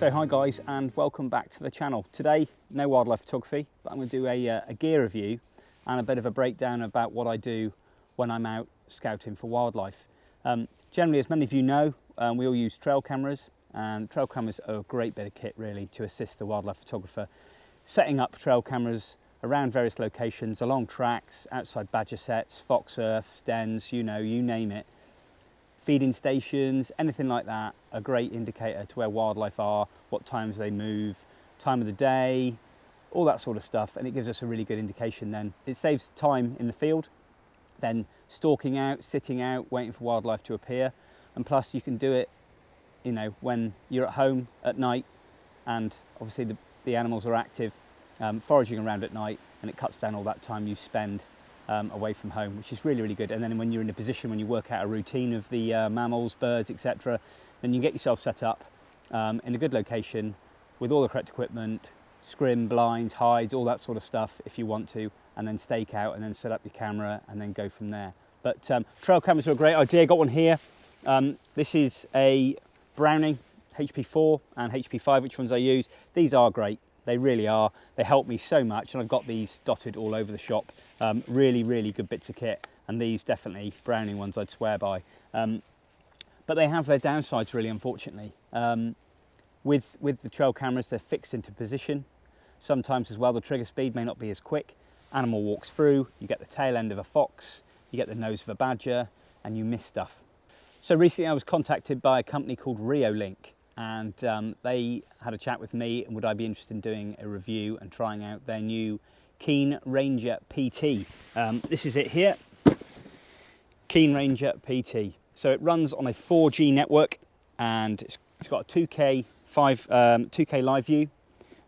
So hi guys, and welcome back to the channel. Today, no wildlife photography, but I'm going to do a gear review and a bit of a breakdown about what I do when I'm out scouting for wildlife. Generally, as many of you know, we all use trail cameras, and trail cameras are a great bit of kit really to assist the wildlife photographer. Setting up trail cameras around various locations, along tracks, outside badger sets, fox earths, dens, you name it. Feeding stations, anything like that, a great indicator to where wildlife are, what times they move, time of the day, all that sort of stuff, and it gives us a really good indication then. It saves time in the field, then stalking out, sitting out, waiting for wildlife to appear, and plus you can do it, when you're at home at night, and obviously the animals are active, foraging around at night, and it cuts down all that time you spend away from home, which is really, really good. And then when you're in a position, when you work out a routine of the mammals, birds, etc., then you get yourself set up in a good location with all the correct equipment, scrim, blinds, hides, all that sort of stuff if you want to, and then stake out and then set up your camera and then go from there. But trail cameras are a great idea. Got one here. This is a Browning HP4 and HP5, which ones I use. These are great. They really are. They help me so much, and I've got these dotted all over the shop. Really, really good bits of kit, and these definitely Browning ones I'd swear by. But they have their downsides really, unfortunately. With the trail cameras, they're fixed into position. Sometimes as well, the trigger speed may not be as quick. Animal walks through, you get the tail end of a fox, you get the nose of a badger, and you miss stuff. So recently I was contacted by a company called Reolink, and they had a chat with me, and would I be interested in doing a review and trying out their new Keen Ranger PT. This is it here, Keen Ranger PT. So it runs on a 4G network, and it's got a 2K live view,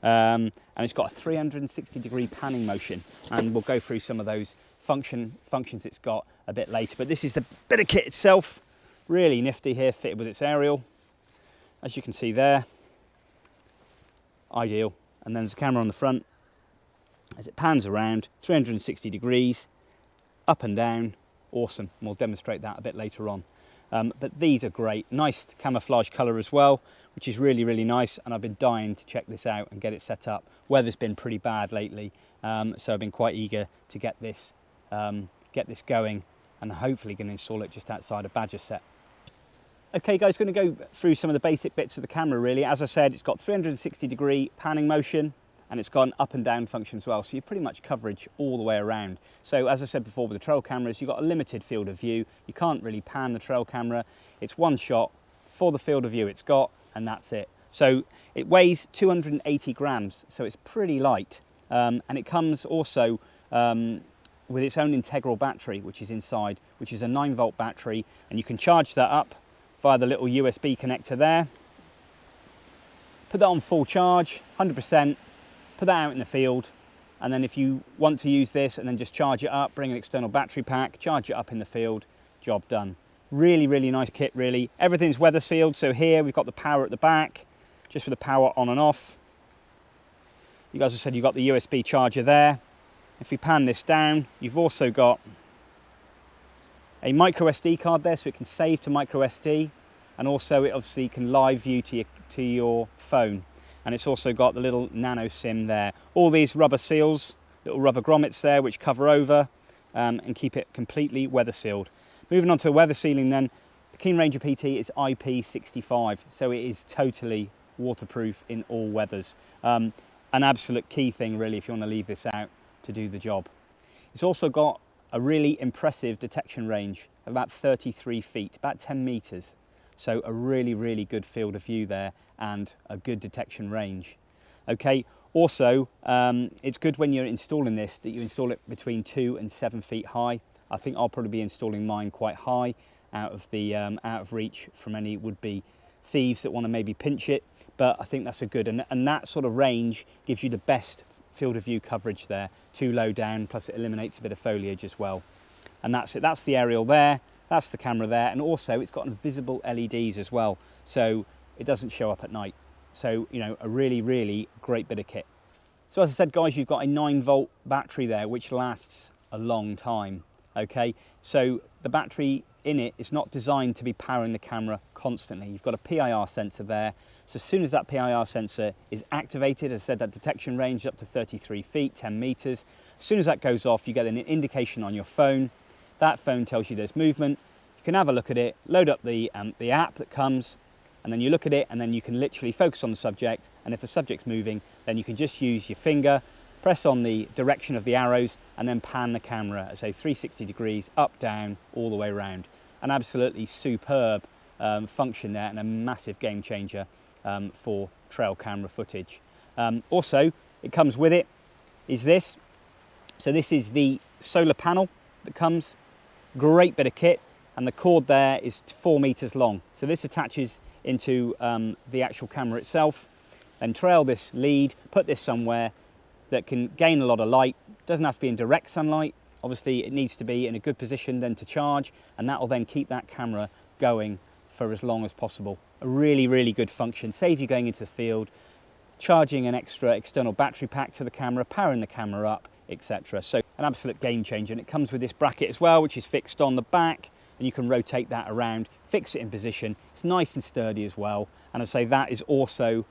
and it's got a 360-degree panning motion, and we'll go through some of those functions it's got a bit later. But this is the bit of kit itself, really nifty here, fitted with its aerial, as you can see there, ideal. And then there's a camera on the front as it pans around, 360 degrees, up and down, awesome. And we'll demonstrate that a bit later on. But these are great, nice camouflage colour as well, which is really, really nice, and I've been dying to check this out and get it set up. Weather's been pretty bad lately, so I've been quite eager to get this going, and hopefully going to install it just outside a badger set. Okay guys, going to go through some of the basic bits of the camera really. As I said, it's got 360-degree panning motion, and it's got an up and down function as well, so you're pretty much coverage all the way around. So as I said before, with the trail cameras, you've got a limited field of view. You can't really pan the trail camera. It's one shot for the field of view it's got, and that's it. So it weighs 280 grams, so it's pretty light. And it comes also with its own integral battery, which is inside, which is a 9-volt battery, and you can charge that up via the little USB connector there. Put that on full charge, 100%. Put that out in the field, and then if you want to use this and then just charge it up, bring an external battery pack, charge it up in the field, job done. Really, really nice kit really. Everything's weather sealed, so here we've got the power at the back, just for the power on and off. You guys have said you've got the USB charger there. If we pan this down, you've also got a micro SD card there, so it can save to micro SD, and also it obviously can live view to your phone. And it's also got the little nano SIM there. All these rubber seals, little rubber grommets there, which cover over and keep it completely weather sealed. Moving on to the weather sealing then, the Keen Ranger PT is IP65, so it is totally waterproof in all weathers. An absolute key thing really if you want to leave this out to do the job. It's also got a really impressive detection range of about 33 feet, about 10 meters. So a really, really good field of view there, and a good detection range. Okay, also it's good when you're installing this that you install it between 2 and 7 feet high. I think I'll probably be installing mine quite high, out of reach from any would-be thieves that want to maybe pinch it. But I think that's a good, and that sort of range gives you the best field of view coverage there. Too low down, plus it eliminates a bit of foliage as well. And that's it. That's the aerial there. That's the camera there, and also it's got invisible LEDs as well, so it doesn't show up at night. So, a really, really great bit of kit. So as I said, guys, you've got a 9-volt battery there, which lasts a long time. Okay, so the battery in it is not designed to be powering the camera constantly. You've got a PIR sensor there. So as soon as that PIR sensor is activated, as I said, that detection range is up to 33 feet, 10 meters. As soon as that goes off, you get an indication on your phone. That phone tells you there's movement. You can have a look at it, load up the app that comes, and then you look at it, and then you can literally focus on the subject. And if the subject's moving, then you can just use your finger, press on the direction of the arrows, and then pan the camera at, say, 360 degrees, up, down, all the way around. An absolutely superb function there, and a massive game changer for trail camera footage. Also, it comes with it is this. So this is the solar panel that comes. Great bit of kit, and the cord there is 4 meters long. So this attaches into the actual camera itself. Then trail this lead, put this somewhere that can gain a lot of light. Doesn't have to be in direct sunlight. Obviously, it needs to be in a good position then to charge, and that will then keep that camera going for as long as possible. A really, really good function. Save you going into the field, charging an extra external battery pack to the camera, powering the camera up, etc. So an absolute game changer. And it comes with this bracket as well, which is fixed on the back, and you can rotate that around, fix it in position. It's nice and sturdy as well. And I say that is also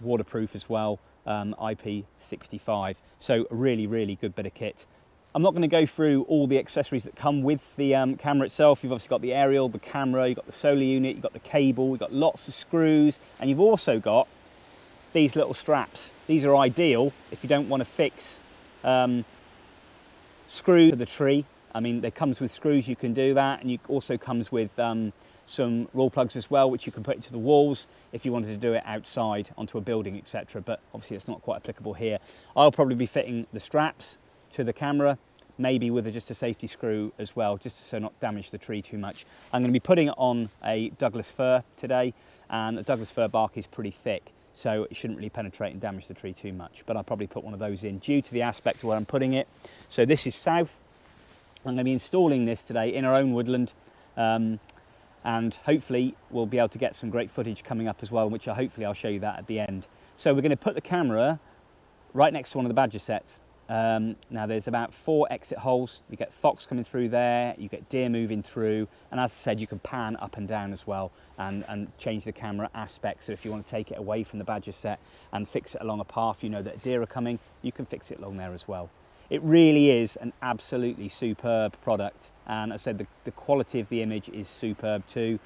waterproof as well, IP65. So a really, really good bit of kit. I'm not going to go through all the accessories that come with the camera itself. You've obviously got the aerial, the camera, you've got the solar unit, you've got the cable, you've got lots of screws, and you've also got these little straps. These are ideal if you don't want to fix screw to the tree. I mean, it comes with screws, you can do that, and it also comes with some roll plugs as well, which you can put into the walls if you wanted to do it outside onto a building, etc. But obviously it's not quite applicable here. I'll probably be fitting the straps to the camera, maybe with just a safety screw as well, just so not damage the tree too much. I'm going to be putting it on a Douglas fir today, and the Douglas fir bark is pretty thick, so it shouldn't really penetrate and damage the tree too much. But I'll probably put one of those in due to the aspect of where I'm putting it. So this is south. I'm going to be installing this today in our own woodland, and hopefully we'll be able to get some great footage coming up as well, which hopefully I'll show you that at the end. So we're going to put the camera right next to one of the badger sets. Now there's about 4 exit holes. You get fox coming through there, you get deer moving through, and as I said, you can pan up and down as well and change the camera aspect. So if you want to take it away from the badger set and fix it along a path, you know that deer are coming, you can fix it along there as well. It really is an absolutely superb product, and as I said, the quality of the image is superb too.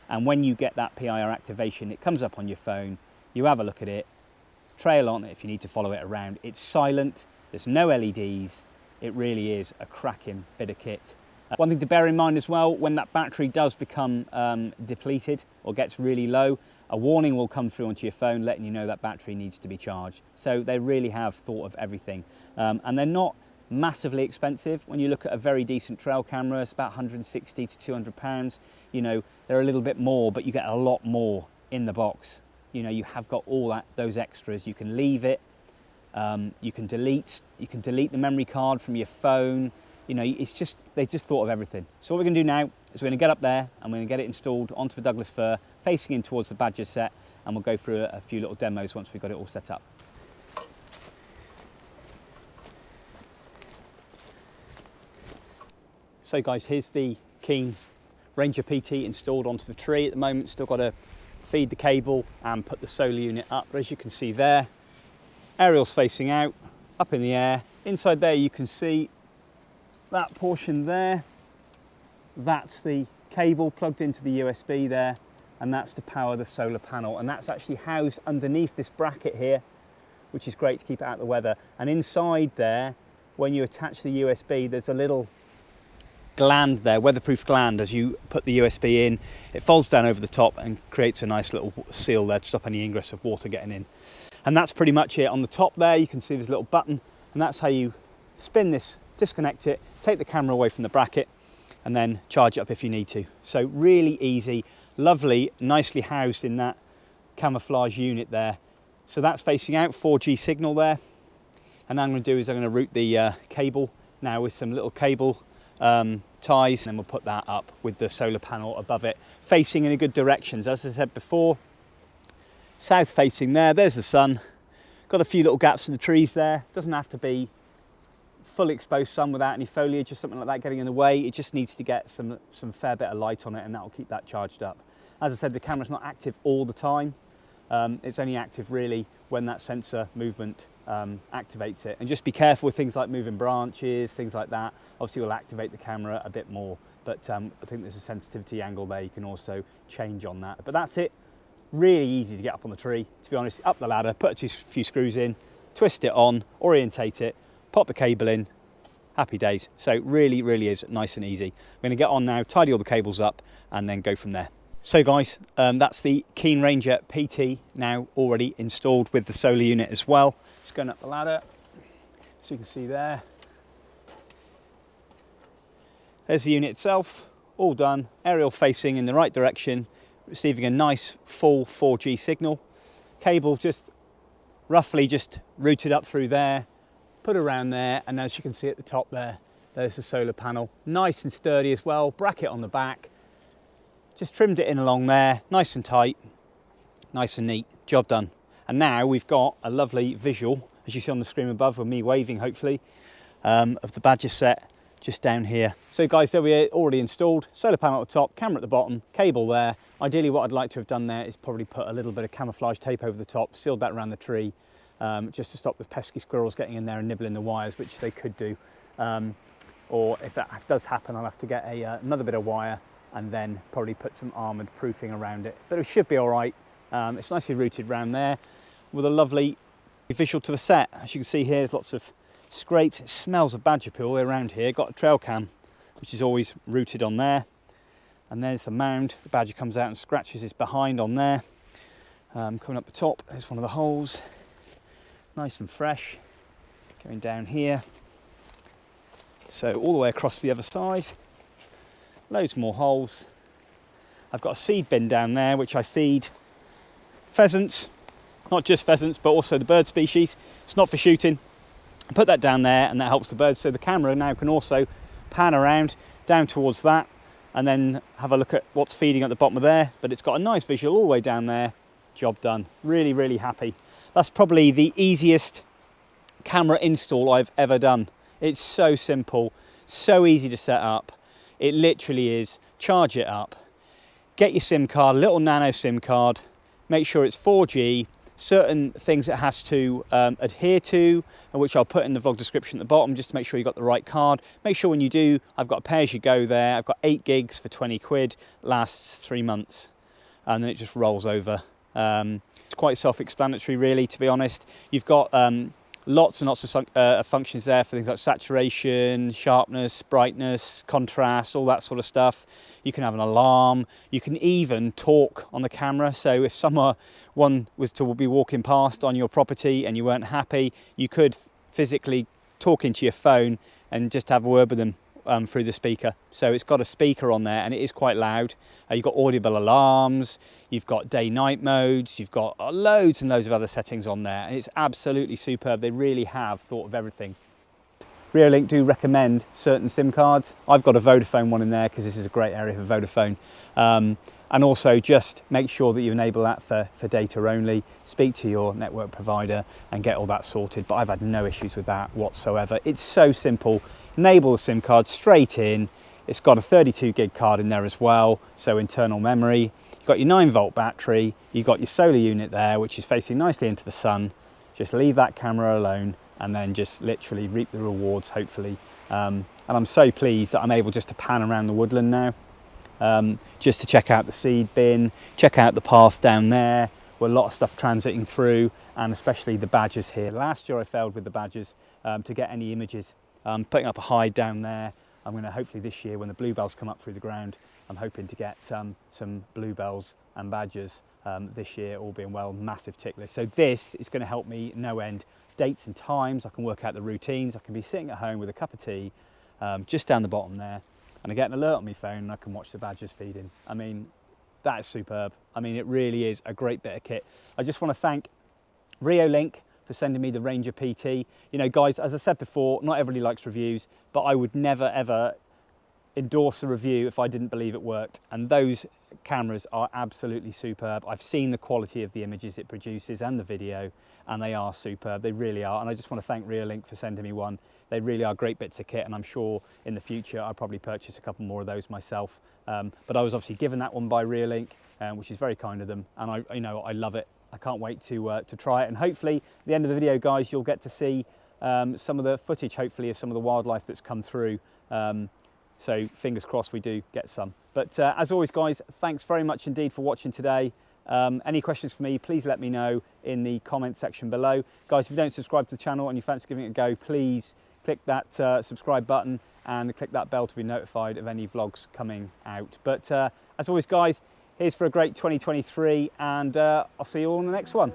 And when you get that PIR activation, it comes up on your phone, you have a look at it, trail on it if you need to follow it around. It's silent, there's no LEDs, it really is a cracking bit of kit. One thing to bear in mind as well, when that battery does become depleted or gets really low, a warning will come through onto your phone letting you know that battery needs to be charged. So they really have thought of everything. And they're not massively expensive. When you look at a very decent trail camera, it's about 160 to 200 pounds. You know, they're a little bit more, but you get a lot more in the box. You know, you have got all those extras. You can leave it, you can delete the memory card from your phone. You know, it's just, they've just thought of everything. So what we're going to do now is we're going to get up there and we're going to get it installed onto the Douglas fir, facing in towards the badger set, and we'll go through a few little demos once we've got it all set up. So guys, here's the Keen Ranger PT installed onto the tree at the moment. Still got to feed the cable and put the solar unit up. But as you can see there, aerial's facing out, up in the air. Inside there you can see that portion there. That's the cable plugged into the USB there, and that's to power the solar panel. And that's actually housed underneath this bracket here, which is great to keep it out of the weather. And inside there, when you attach the USB, there's a little gland there, weatherproof gland. As you put the USB in, it folds down over the top and creates a nice little seal there to stop any ingress of water getting in. And that's pretty much it. On the top there you can see there's a little button, and that's how you spin this, disconnect it, take the camera away from the bracket, and then charge it up if you need to. So really easy, lovely, nicely housed in that camouflage unit there. So that's facing out, 4G signal there. And now I'm going to do is I'm going to route the cable now with some little cable ties, and then we'll put that up with the solar panel above it, facing in a good directions. As I said before, south facing there, there's the sun. Got a few little gaps in the trees there. Doesn't have to be fully exposed sun without any foliage or something like that getting in the way. It just needs to get some fair bit of light on it, and that will keep that charged up. As I said, the camera's not active all the time. It's only active really when that sensor movement activates it. And just be careful with things like moving branches, things like that. Obviously will activate the camera a bit more, but I think there's a sensitivity angle there you can also change on that. But that's it. Really easy to get up on the tree, to be honest. Up the ladder, put a few screws in, twist it on, orientate it, pop the cable in, happy days. So really, really is nice and easy. I'm going to get on now, tidy all the cables up, and then go from there. So guys, that's the Keen Ranger PT now already installed with the solar unit as well. Just going up the ladder, so you can see there. There's the unit itself, all done, aerial facing in the right direction, receiving a nice full 4G signal. Cable just roughly just routed up through there, put around there, and as you can see at the top there, there's the solar panel. Nice and sturdy as well, bracket on the back. Just trimmed it in along there, nice and tight, nice and neat, job done. And now we've got a lovely visual, as you see on the screen above, with me waving hopefully, of the Badger set just down here. So guys, there we are, already installed, solar panel at the top, camera at the bottom, cable there. Ideally what I'd like to have done there is probably put a little bit of camouflage tape over the top, sealed that around the tree, just to stop the pesky squirrels getting in there and nibbling the wires, which they could do. Or if that does happen, I'll have to get another bit of wire and then probably put some armoured proofing around it. But it should be all right. It's nicely routed round there with a lovely visual to the set. As you can see here, there's lots of scrapes. It smells of badger poo all the way around here. Got a trail cam, which is always routed on there. And there's the mound. The badger comes out and scratches his behind on there. Coming up the top, there's one of the holes. Nice and fresh. Going down here. So all the way across the other side. Loads more holes. I've got a seed bin down there which I feed pheasants, not just pheasants but also the bird species. It's not for shooting. I put that down there and that helps the birds, so the camera now can also pan around down towards that and then have a look at what's feeding at the bottom of there. But it's got a nice visual all the way down there. Job done. Really, really happy. That's probably the easiest camera install I've ever done. It's so simple, so easy to set up. It literally is. Charge it up, get your SIM card, a little nano SIM card, make sure it's 4G, certain things it has to adhere to, which I'll put in the vlog description at the bottom just to make sure you've got the right card. Make sure when you do, I've got a pay-as-you-go there. I've got 8 gigs for 20 quid, lasts 3 months, and then it just rolls over. It's quite self-explanatory really, to be honest. You've got lots and lots of functions there for things like saturation, sharpness, brightness, contrast, all that sort of stuff. You can have an alarm. You can even talk on the camera. So if someone was to be walking past on your property and you weren't happy, you could physically talk into your phone and just have a word with them through the speaker. So it's got a speaker on there and it is quite loud. You've got audible alarms, you've got day-night modes, you've got loads and loads of other settings on there, and it's absolutely superb. They really have thought of everything. Reolink do recommend certain SIM cards. I've got a Vodafone one in there because this is a great area for Vodafone. And also just make sure that you enable that for data only. Speak to your network provider and get all that sorted, but I've had no issues with that whatsoever. It's so simple. Enable the SIM card straight in. It's got a 32 gig card in there as well, so internal memory. You've got your 9-volt battery, you've got your solar unit there, which is facing nicely into the sun. Just leave that camera alone and then just literally reap the rewards, hopefully. And I'm so pleased that I'm able just to pan around the woodland now, just to check out the seed bin, check out the path down there, where a lot of stuff transiting through, and especially the badgers here. Last year I failed with the badgers to get any images. Putting up a hide down there. I'm going to hopefully this year, when the bluebells come up through the ground, I'm hoping to get some bluebells and badgers this year, all being well. Massive tick list. So this is going to help me no end. Dates and times, I can work out the routines. I can be sitting at home with a cup of tea, just down the bottom there, and I get an alert on my phone and I can watch the badgers feeding. I mean, that is superb. I mean, it really is a great bit of kit. I just want to thank Reolink for sending me the Ranger PT. You know, guys, as I said before, not everybody likes reviews, but I would never ever endorse a review if I didn't believe it worked. And those cameras are absolutely superb. I've seen the quality of the images it produces and the video, and they are superb. They really are. And I just want to thank Reolink for sending me one. they really are great bits of kit, and I'm sure in the future I'll probably purchase a couple more of those myself. But I was obviously given that one by Reolink, which is very kind of them, and I love it. I can't wait to try it, and hopefully at the end of the video, guys, you'll get to see some of the footage, hopefully, of some of the wildlife that's come through. So fingers crossed we do get some. But as always, guys, thanks very much indeed for watching today. Any questions for me, please let me know in the comment section below. Guys, if you don't subscribe to the channel and you fancy giving it a go, please click that subscribe button and click that bell to be notified of any vlogs coming out. But as always, guys, here's for a great 2023, and I'll see you all in the next one.